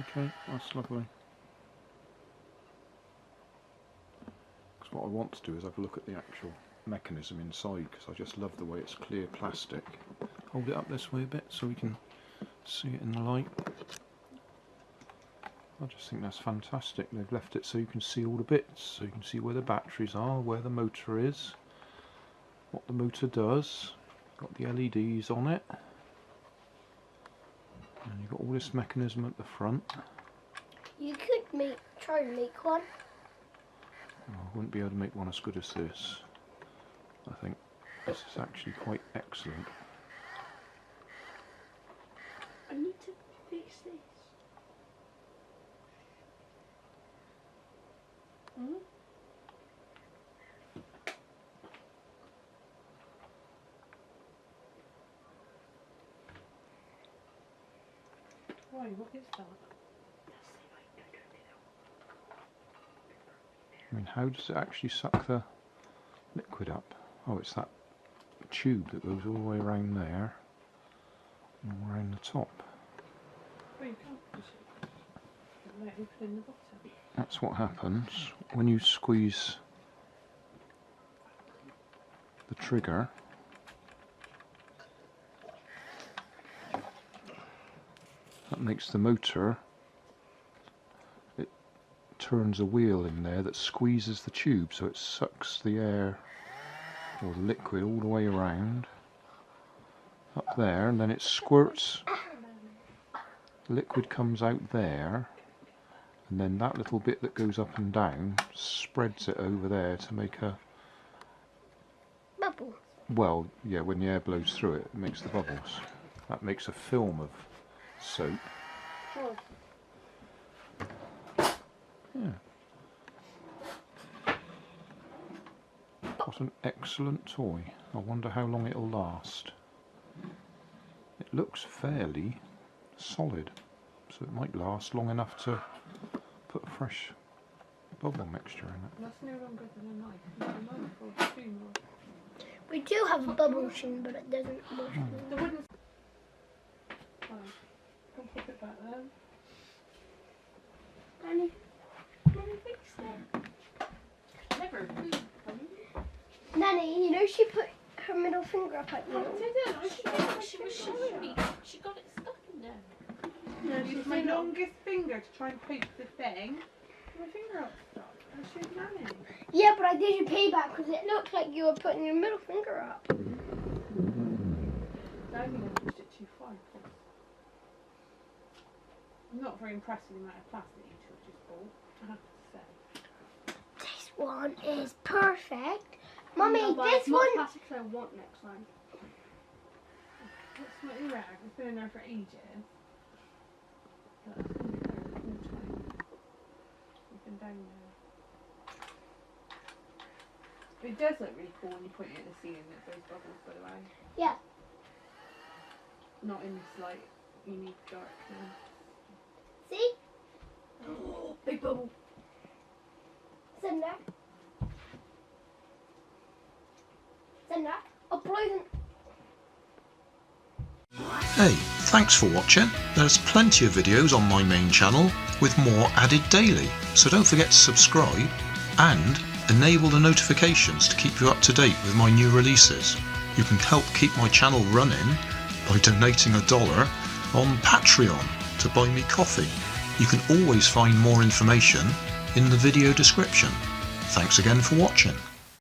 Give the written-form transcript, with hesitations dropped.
Okay, that's lovely. Because what I want to do is have a look at the actual mechanism inside, because I just love the way it's clear plastic. Hold it up this way a bit so we can see it in the light. I just think that's fantastic. They've left it so you can see all the bits, so you can see where the batteries are, where the motor is, what the motor does. Got the LEDs on it, and you've got all this mechanism at the front. You could try and make one. Oh, I wouldn't be able to make one as good as this. I think this is actually quite excellent. I need to fix this. Hmm? Why, what is that? I mean, how does it actually suck the liquid up? Oh, it's that tube that goes all the way around there and all around the top. Well, you can't push it. Let it open in the bottom. That's what happens when you squeeze the trigger. That makes the motor, it turns a wheel in there that squeezes the tube, so it sucks the air or the liquid all the way around up there, and then it squirts. The liquid comes out there, and then that little bit that goes up and down spreads it over there to make a Bubble. well, yeah, when the air blows through it, it makes the bubbles. That makes a film of soap. Oh. Yeah. What an excellent toy. I wonder how long it'll last. It looks fairly solid, so it might last long enough to put a fresh bubble mixture in it. That's no longer than a knife. It's a knife or a spoon or... We do have a bubble machine, but it doesn't work. The wooden... Right. I'll pop it back then. Nanny, fix it. Never. Nanny, you know she put her middle finger up at you. I didn't. I should do. She was showing me. She got it stuck in there. No, use my longest finger to try and poke the thing. My finger up stuck. I should manage. Yeah, but I did your payback because it looked like you were putting your middle finger up. I think I pushed it too far. I'm not very impressed with the amount of plastic you just bought, I have to say. This one is perfect. Mummy, No, this one... plastic I want next time. That's what you're at. It's been in there for ages. But it's been there the whole time. We've been down there. It does look really cool when you put it in the ceiling with those bubbles, by the way. Yeah. Not in this light, unique darkness. See? Oh, big bubble. It's in there. It's in there. Oh, poison. Hey, thanks for watching. There's plenty of videos on my main channel with more added daily, so don't forget to subscribe and enable the notifications to keep you up to date with my new releases. You can help keep my channel running by donating $1 on Patreon to buy me coffee. You can always find more information in the video description. Thanks again for watching.